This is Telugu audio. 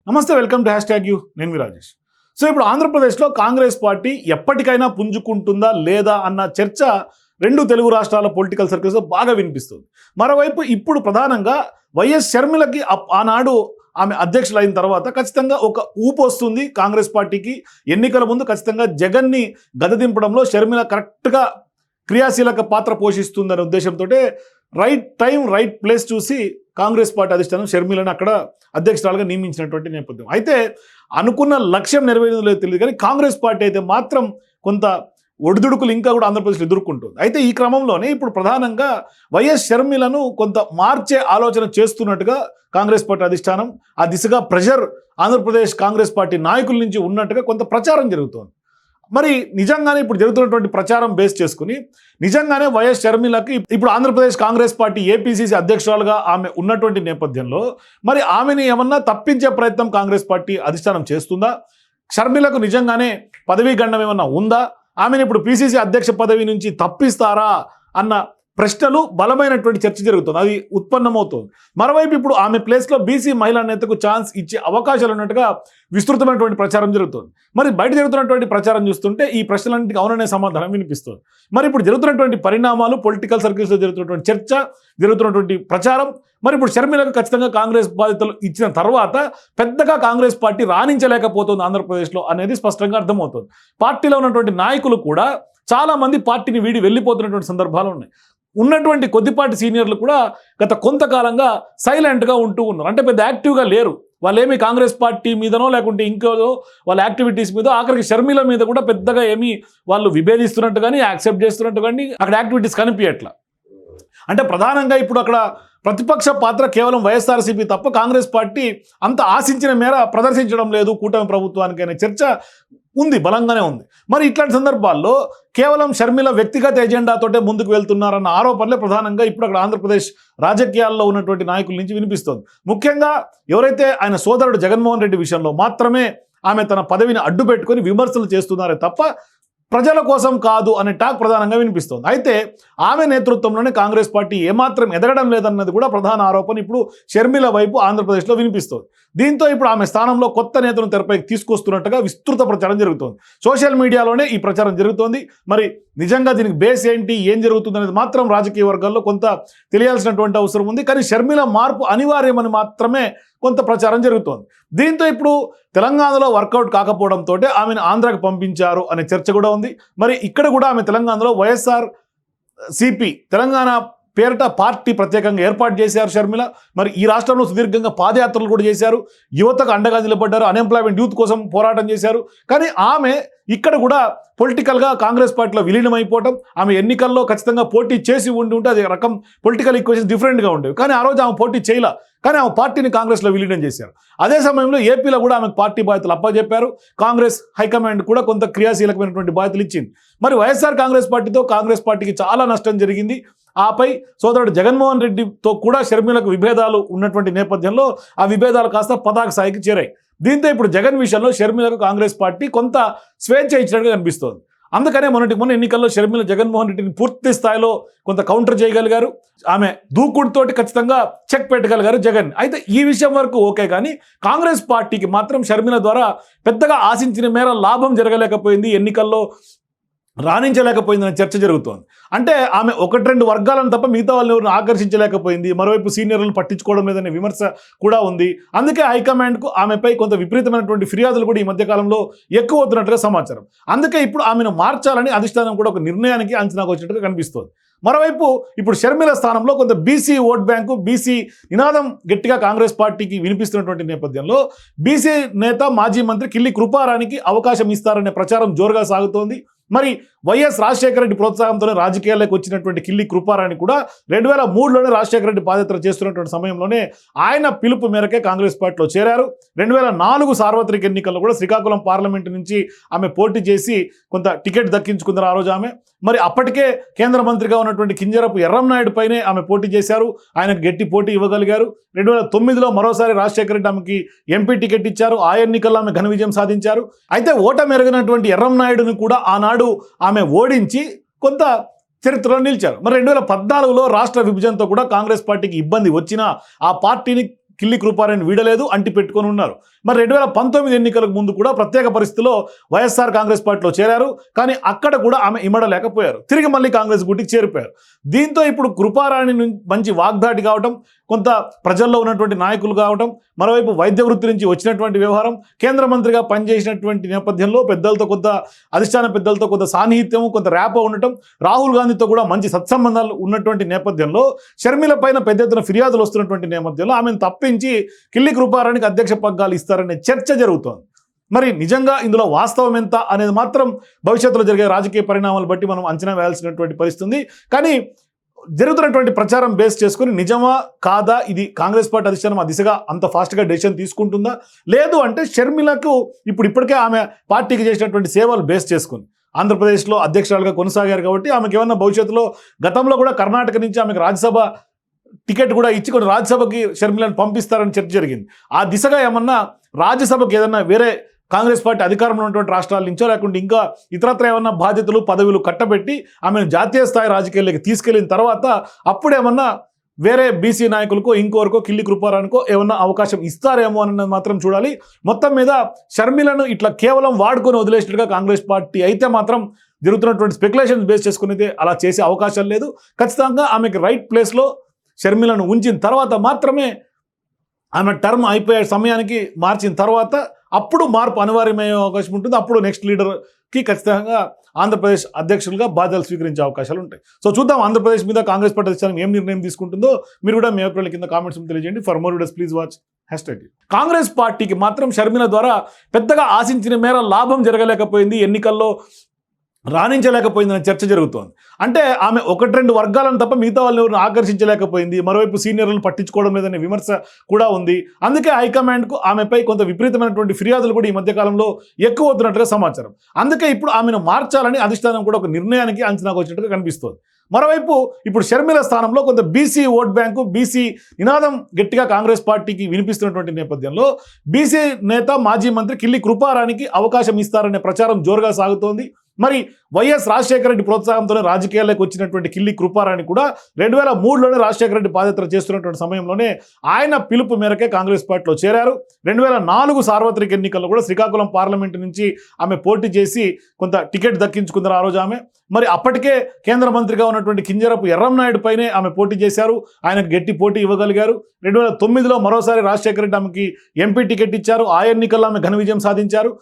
నమస్తే, వెల్కమ్ టు #యూ. నేను మీ రాజేష్. సో ఇప్పుడు ఆంధ్రప్రదేశ్లో కాంగ్రెస్ పార్టీ ఎప్పటికైనా పుంజుకుంటుందా లేదా అన్న చర్చ రెండు తెలుగు రాష్ట్రాల పొలిటికల్ సర్కిల్స్లో బాగా వినిపిస్తుంది. మరోవైపు ఇప్పుడు ప్రధానంగా వైఎస్ షర్మిలకి ఆనాడు ఆమె అధ్యక్షులు అయిన తర్వాత ఖచ్చితంగా ఒక ఊపు వస్తుంది కాంగ్రెస్ పార్టీకి. ఎన్నికల ముందు ఖచ్చితంగా జగన్ని గదదింపడంలో షర్మిల కరెక్ట్గా క్రియాశీలక పాత్ర పోషిస్తుందనే ఉద్దేశంతో రైట్ టైం రైట్ ప్లేస్ చూసి కాంగ్రెస్ పార్టీ అధిష్టానం షర్మిలను అక్కడ అధ్యక్షురాలుగా నియమించినటువంటి నేపథ్యం. అయితే అనుకున్న లక్ష్యం నెరవేరిందో లేదో తెలియదు, కానీ కాంగ్రెస్ పార్టీ అయితే మాత్రం కొంత ఒడిదుడుకులు ఇంకా కూడా ఆంధ్రప్రదేశ్లో ఎదుర్కొంటుంది. అయితే ఈ క్రమంలోనే ఇప్పుడు ప్రధానంగా వైఎస్ షర్మిలను కొంత మార్చే ఆలోచన చేస్తున్నట్టుగా కాంగ్రెస్ పార్టీ అధిష్టానం, ఆ దిశగా ప్రెషర్ ఆంధ్రప్రదేశ్ కాంగ్రెస్ పార్టీ నాయకుల నుంచి ఉన్నట్టుగా కొంత ప్రచారం జరుగుతోంది. మరి నిజంగానే ఇప్పుడు జరుగుతున్నటువంటి ప్రచారం బేస్ చేసుకుని నిజంగానే వైఎస్ షర్మిలకి ఇప్పుడు ఆంధ్రప్రదేశ్ కాంగ్రెస్ పార్టీ ఏపీసీసీ అధ్యక్షురాలుగా ఆమె ఉన్నటువంటి నేపథ్యంలో మరి ఆమెని ఏమన్నా తప్పించే ప్రయత్నం కాంగ్రెస్ పార్టీ అధిష్టానం చేస్తుందా? షర్మిలకు నిజంగానే పదవీ గండం ఏమన్నా ఉందా? ఆమెను ఇప్పుడు పీసీసీ అధ్యక్ష పదవి నుంచి తప్పిస్తారా అన్న ప్రశ్నలు, బలమైనటువంటి చర్చ జరుగుతుంది, అది ఉత్పన్నమవుతుంది. మరోవైపు ఇప్పుడు ఆమె ప్లేస్లో బీసీ మహిళా నేతకు ఛాన్స్ ఇచ్చే అవకాశాలు ఉన్నట్టుగా విస్తృతమైనటువంటి ప్రచారం జరుగుతుంది. మరి బయట జరుగుతున్నటువంటి ప్రచారం చూస్తుంటే ఈ ప్రశ్నలన్నింటికి అవుననే సమాధానం వినిపిస్తుంది. మరి ఇప్పుడు జరుగుతున్నటువంటి పరిణామాలు, పొలిటికల్ సర్కిల్స్లో జరుగుతున్నటువంటి చర్చ, జరుగుతున్నటువంటి ప్రచారం, మరి ఇప్పుడు షర్మిలకు ఖచ్చితంగా కాంగ్రెస్ బాధ్యతలు ఇచ్చిన తర్వాత పెద్దగా కాంగ్రెస్ పార్టీ రాణించలేకపోతుంది ఆంధ్రప్రదేశ్లో అనేది స్పష్టంగా అర్థమవుతుంది. పార్టీలో ఉన్నటువంటి నాయకులు కూడా చాలామంది పార్టీని వీడి వెళ్ళిపోతున్నటువంటి సందర్భాలు ఉన్నాయి. ఉన్నటువంటి కొద్దిపాటి సీనియర్లు కూడా గత కొంతకాలంగా సైలెంట్గా ఉంటూ ఉన్నారు. అంటే పెద్ద యాక్టివ్గా లేరు. వాళ్ళేమి కాంగ్రెస్ పార్టీ మీదనో లేకుంటే ఇంకోదో వాళ్ళ యాక్టివిటీస్ మీద, ఆఖరికి షర్మిల మీద కూడా పెద్దగా ఏమీ వాళ్ళు విభేదిస్తున్నట్టు కానీ యాక్సెప్ట్ చేస్తున్నట్టు కానీ అక్కడ యాక్టివిటీస్ కనిపించట్లా. అంటే ప్రధానంగా ఇప్పుడు అక్కడ ప్రతిపక్ష పాత్ర కేవలం వైఎస్ఆర్సీపీ తప్ప కాంగ్రెస్ పార్టీ అంత ఆశించిన మేర ప్రదర్శించడం లేదు కూటమి ప్రభుత్వానికి అనే చర్చ ఉంది, బలంగానే ఉంది. మరి ఇట్లాంటి సందర్భాల్లో కేవలం షర్మిల వ్యక్తిగత ఎజెండాతోటే ముందుకు వెళ్తున్నారన్న ఆరోపణలే ప్రధానంగా ఇప్పుడు అక్కడ ఆంధ్రప్రదేశ్ రాజకీయాల్లో ఉన్నటువంటి నాయకుల నుంచి వినిపిస్తోంది. ముఖ్యంగా ఎవరైతే ఆయన సోదరుడు జగన్మోహన్ రెడ్డి విషయంలో మాత్రమే ఆమె తన పదవిని అడ్డు పెట్టుకొని విమర్శలు చేస్తున్నారే తప్ప ప్రజల కోసం కాదు అనే టాక్ ప్రధానంగా వినిపిస్తోంది. అయితే ఆమె నేతృత్వంలోనే కాంగ్రెస్ పార్టీ ఏమాత్రం ఎదగడం లేదన్నది కూడా ప్రధాన ఆరోపణ ఇప్పుడు షర్మిల వైపు ఆంధ్రప్రదేశ్లో వినిపిస్తోంది. దీంతో ఇప్పుడు ఆమె స్థానంలో కొత్త నేతను తెరపైకి తీసుకొస్తున్నట్టుగా విస్తృత ప్రచారం జరుగుతోంది. సోషల్ మీడియాలోనే ఈ ప్రచారం జరుగుతోంది. మరి నిజంగా దీనికి బేస్ ఏంటి, ఏం జరుగుతుంది అనేది మాత్రం రాజకీయ వర్గాల్లో కొంత తెలియాల్సినటువంటి అవసరం ఉంది. కానీ షర్మిల మార్పు అనివార్యమని మాత్రమే కొంత ప్రచారం జరుగుతోంది. దీంతో ఇప్పుడు తెలంగాణలో వర్కౌట్ కాకపోవడంతో ఆమెను ఆంధ్రాకి పంపించారు అనే చర్చ కూడా ఉంది. మరి ఇక్కడ కూడా ఆమె తెలంగాణలో వైఎస్ఆర్ సిపి తెలంగాణ పేరిట పార్టీ ప్రత్యేకంగా ఏర్పాటు చేశారు షర్మిల. మరి ఈ రాష్ట్రంలో సుదీర్ఘంగా పాదయాత్రలు కూడా చేశారు, యువతకు అండగా నిలబడ్డారు, అన్ఎంప్లాయ్మెంట్ యూత్ కోసం పోరాటం చేశారు. కానీ ఆమె ఇక్కడ కూడా పొలిటికల్గా కాంగ్రెస్ పార్టీలో విలీనమైపోవటం, ఆమె ఎన్నికల్లో ఖచ్చితంగా పోటీ చేసి ఉంటే అది రకం పొలిటికల్ ఈక్వేషన్స్ డిఫరెంట్గా ఉండేవి. కానీ ఆ రోజు ఆమె పోటీ చేయలే, కానీ ఆమె పార్టీని కాంగ్రెస్లో విలీనం చేశారు. అదే సమయంలో ఏపీలో కూడా ఆమెకు పార్టీ బాధ్యతలు అప్పచెప్పారు. కాంగ్రెస్ హైకమాండ్ కూడా కొంత క్రియాశీలకమైనటువంటి బాధ్యతలు ఇచ్చింది. మరి వైఎస్ఆర్ కాంగ్రెస్ పార్టీతో కాంగ్రెస్ పార్టీకి చాలా నష్టం జరిగింది. ఆపై సోదరుడు జగన్మోహన్ రెడ్డితో కూడా షర్మిలకు విభేదాలు ఉన్నటువంటి నేపథ్యంలో ఆ విభేదాలు కాస్త పతాక స్థాయికి చేరాయి. దీంతో ఇప్పుడు జగన్ విషయంలో షర్మిలకు కాంగ్రెస్ పార్టీ కొంత స్వేచ్ఛ ఇచ్చినట్టుగా కనిపిస్తోంది. అందుకనే మొన్న ఎన్నికల్లో షర్మిల జగన్మోహన్ రెడ్డిని పూర్తి స్థాయిలో కొంత కౌంటర్ చేయగలిగారు. ఆమె దూకుడుతోటి ఖచ్చితంగా చెక్ పెట్టగలిగారు జగన్. అయితే ఈ విషయం వరకు ఓకే, కానీ కాంగ్రెస్ పార్టీకి మాత్రం షర్మిల ద్వారా పెద్దగా ఆశించిన మేర లాభం జరగలేకపోయింది, ఎన్నికల్లో రాణించలేకపోయిందనే చర్చ జరుగుతోంది. అంటే ఆమె 1-2 వర్గాలను తప్ప మిగతా వాళ్ళని ఎవరిని ఆకర్షించలేకపోయింది. మరోవైపు సీనియర్లను పట్టించుకోవడం లేదనే విమర్శ కూడా ఉంది. అందుకే హైకమాండ్కు ఆమెపై కొంత విపరీతమైనటువంటి ఫిర్యాదులు కూడా ఈ మధ్యకాలంలో ఎక్కువ అవుతున్నట్టుగా సమాచారం. అందుకే ఇప్పుడు ఆమెను మార్చాలని అధిష్టానం కూడా ఒక నిర్ణయానికి అంచనాకు వచ్చినట్టుగా కనిపిస్తోంది. మరోవైపు ఇప్పుడు షర్మిల స్థానంలో కొంత బీసీ ఓట్ బ్యాంకు, బీసీ నినాదం గట్టిగా కాంగ్రెస్ పార్టీకి వినిపిస్తున్నటువంటి నేపథ్యంలో బీసీ నేత మాజీ మంత్రి కిల్లి కృపారానికి అవకాశం ఇస్తారనే ప్రచారం జోరుగా సాగుతోంది. మరి వైఎస్ రాజశేఖర రెడ్డి ప్రోత్సాహంతోనే రాజకీయాల్లోకి వచ్చినటువంటి కిల్లి కృపారాని కూడా 2003లోనే రాజశేఖర రెడ్డి పాదయాత్ర చేస్తున్నటువంటి సమయంలోనే ఆయన పిలుపు మేరకే కాంగ్రెస్ పార్టీలో చేరారు. 2004 సార్వత్రిక ఎన్నికల్లో కూడా శ్రీకాకుళం పార్లమెంటు నుంచి ఆమె పోటీ చేసి కొంత టికెట్ దక్కించుకున్నారు ఆ రోజు ఆమె. మరి అప్పటికే కేంద్ర మంత్రిగా ఉన్నటువంటి కింజరపు ఎర్రంనాయుడు పైనే ఆమె పోటీ చేశారు, ఆయనకు గట్టి పోటీ ఇవ్వగలిగారు. 2009లో మరోసారి రాజశేఖర రెడ్డి ఆమెకి ఎంపీ టికెట్ ఇచ్చారు, ఆ ఎన్నికల్లో ఆమె ఘన విజయం సాధించారు. అయితే ఓటమెరగినటువంటి ఎర్రంనాయుడుని కూడా ఆనాడు ఆమె ఓడించి కొంత చరిత్రలో నిలిచారు. మరి 2014లో రాష్ట్ర విభజనతో కూడా కాంగ్రెస్ పార్టీకి ఇబ్బంది వచ్చినా ఆ పార్టీని కిల్లి కృపారాణిని వీడలేదు, అంటి పెట్టుకొని ఉన్నారు. మరి 2019 ఎన్నికలకు ముందు కూడా ప్రత్యేక పరిస్థితిలో వైఎస్ఆర్ కాంగ్రెస్ పార్టీలో చేరారు. కానీ అక్కడ కూడా ఆమె ఇమడలేకపోయారు. తిరిగి మళ్ళీ కాంగ్రెస్ గుట్టికి చేరిపోయారు. దీంతో ఇప్పుడు కృపారాణి మంచి వాగ్దాటి కావటం, కొంత ప్రజల్లో ఉన్నటువంటి నాయకులు కావటం, మరోవైపు వైద్య వృత్తి నుంచి వచ్చినటువంటి వ్యవహారం, కేంద్ర మంత్రిగా పనిచేసినటువంటి నేపథ్యంలో పెద్దలతో కొంత అధిష్టాన పెద్దలతో కొంత సాన్నిహిత్యం, కొంత ర్యాపో ఉండటం, రాహుల్ గాంధీతో కూడా మంచి సత్సంబంధాలు ఉన్నటువంటి నేపథ్యంలో షర్మిల పైన పెద్ద ఎత్తున ఫిర్యాదులు వస్తున్నటువంటి నేపథ్యంలో ఆమెను తప్పించి కిల్లి కృపారాణికి అధ్యక్ష పగ్గాలు ఇస్తారనే చర్చ జరుగుతోంది. మరి నిజంగా ఇందులో వాస్తవం ఎంత అనేది మాత్రం భవిష్యత్తులో జరిగే రాజకీయ పరిణామాలు బట్టి మనం అంచనా వేయాల్సినటువంటి పరిస్థితి. కానీ జరుగుతున్నటువంటి ప్రచారం బేస్ చేసుకుని నిజమా కాదా, ఇది కాంగ్రెస్ పార్టీ అధిష్టానం ఆ దిశగా అంత ఫాస్ట్గా డెసిషన్ తీసుకుంటుందా, లేదు అంటే షర్మిలకు ఇప్పటికే ఆమె పార్టీకి చేసినటువంటి సేవలు బేస్ చేసుకుని ఆంధ్రప్రదేశ్లో అధ్యక్షురాలుగా కొనసాగారు కాబట్టి ఆమెకు ఏమన్నా భవిష్యత్తులో గతంలో కూడా కర్ణాటక నుంచి ఆమెకు రాజ్యసభ టికెట్ కూడా ఇచ్చి కొన్ని రాజ్యసభకి షర్మిలను పంపిస్తారని చర్చ జరిగింది. ఆ దిశగా ఏమన్నా రాజ్యసభకి ఏదన్నా వేరే కాంగ్రెస్ పార్టీ అధికారంలో ఉన్నటువంటి రాష్ట్రాల నుంచో లేకుంటే ఇంకా ఇతరత్ర ఏమన్నా బాధ్యతలు పదవులు కట్టబెట్టి ఆమెను జాతీయ స్థాయి రాజకీయాల్లోకి తీసుకెళ్లిన తర్వాత అప్పుడేమన్నా వేరే బీసీ నాయకులకో ఇంకోరికో కిల్లి కృపారానికో ఏమన్నా అవకాశం ఇస్తారేమో అన్నది మాత్రం చూడాలి. మొత్తం మీద షర్మిలను ఇట్లా కేవలం వాడుకొని వదిలేసినట్టుగా కాంగ్రెస్ పార్టీ అయితే మాత్రం జరుగుతున్నటువంటి స్పెక్యులేషన్స్ బేస్ చేసుకునేది అలా చేసే అవకాశం లేదు. ఖచ్చితంగా ఆమెకి రైట్ ప్లేస్లో షర్మిలను ఉంచిన తర్వాత మాత్రమే ఆమె టర్మ్ అయిపోయే సమయానికి మార్చిన తర్వాత అప్పుడు మార్పు అనివార్యమయ్యే అవకాశం ఉంటుంది. అప్పుడు నెక్స్ట్ లీడర్కి ఖచ్చితంగా ఆంధ్రప్రదేశ్ అధ్యక్షులుగా బాధ్యతలు స్వీకరించే అవకాశాలు ఉంటాయి. సో చూద్దాం ఆంధ్రప్రదేశ్ మీద కాంగ్రెస్ పార్టీ అధిష్టానం ఏం నిర్ణయం తీసుకుంటుందో. మీరు కూడా మీ అభిప్రాయాల కింద కామెంట్స్ తెలియజేయండి. For more videos please watch #. Congress పార్టీకి మాత్రం షర్మిల ద్వారా పెద్దగా ఆశించిన మేర లాభం జరగలేకపోయింది, ఎన్నికల్లో రాణించలేకపోయిందనే చర్చ జరుగుతోంది. అంటే ఆమె 1-2 వర్గాలను తప్ప మిగతా వాళ్ళని ఆకర్షించలేకపోయింది, మరోవైపు సీనియర్లను పట్టించుకోవడం లేదనే విమర్శ కూడా ఉంది. అందుకే హైకమాండ్కు ఆమెపై కొంత విపరీతమైనటువంటి ఫిర్యాదులు కూడా ఈ మధ్యకాలంలో ఎక్కువ అవుతున్నట్టుగా సమాచారం. అందుకే ఇప్పుడు ఆమెను మార్చాలని అధిష్టానం కూడా ఒక నిర్ణయానికి అంచనాకు వచ్చినట్టుగా కనిపిస్తోంది. మరోవైపు ఇప్పుడు షర్మిల స్థానంలో కొంత బీసీ ఓట్ బ్యాంకు, బీసీ నినాదం గట్టిగా కాంగ్రెస్ పార్టీకి వినిపిస్తున్నటువంటి నేపథ్యంలో బీసీ నేత మాజీ మంత్రి కిల్లి కృపారానికి అవకాశం ఇస్తారనే ప్రచారం జోరుగా సాగుతోంది. మరి వైఎస్ రాజశేఖర రెడ్డి ప్రోత్సాహంతోనే రాజకీయాల్లోకి వచ్చినటువంటి కిల్లి కృపారాణి కూడా 2003లోనే రాజశేఖర రెడ్డి పాదయాత్ర చేస్తున్నటువంటి సమయంలోనే ఆయన పిలుపు మేరకే కాంగ్రెస్ పార్టీలో చేరారు. 2004 సార్వత్రిక ఎన్నికల్లో కూడా శ్రీకాకుళం పార్లమెంటు నుంచి ఆమె పోటీ చేసి కొంత టికెట్ దక్కించుకున్నారు ఆ రోజు ఆమె. మరి అప్పటికే కేంద్ర మంత్రిగా ఉన్నటువంటి కింజరపు ఎర్రంనాయుడు పైనే ఆమె పోటీ చేశారు, ఆయనకు గట్టి పోటీ ఇవ్వగలిగారు. 2009లో మరోసారి రాజశేఖర రెడ్డి ఆమెకి ఎంపీ టికెట్ ఇచ్చారు, ఆ ఎన్నికల్లో ఆమె ఘన విజయం సాధించారు.